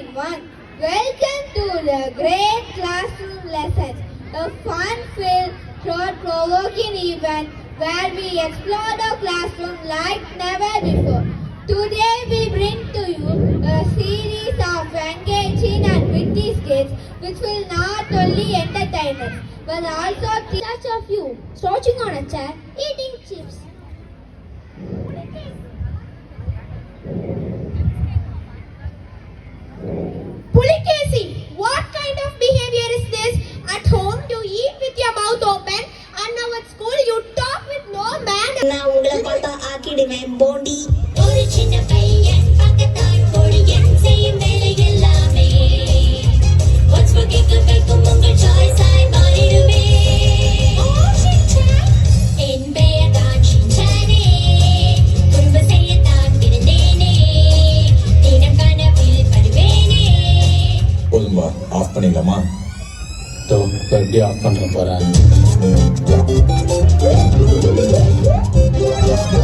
everyone. Welcome to the Great Classroom Lessons, a fun-filled, thought-provoking event where we explore the classroom like never before. Today we bring to you a series of engaging and witty skits which will not only entertain us but also teach of you slouching on a chair eating chips. Pulikesi, what kind of behavior is this? At home you eat with your mouth open and now at school you talk with no manner. நான் உங்களை பார்த்தா ஆக்கிடுவேன் போண்டி. ஒரு சின்ன பையன் பக்கத்தான் பொடியன் செய்யும் வேலை எல்லாமே வாட்ஸ் கேட்க வைக்கும் உங்கள் சாய்ஸ் ஆய் மாறிடுமே. என் பெயர் தான் ஷின்சானே, குறும்பு செய்யத்தான் பிறந்தேனே, தினம் கனவில் படுவேனே. போதும்பா, ஆஃப் பண்ணிடலாமா? எப்படி ஆஃப் பண்ண போறேன்?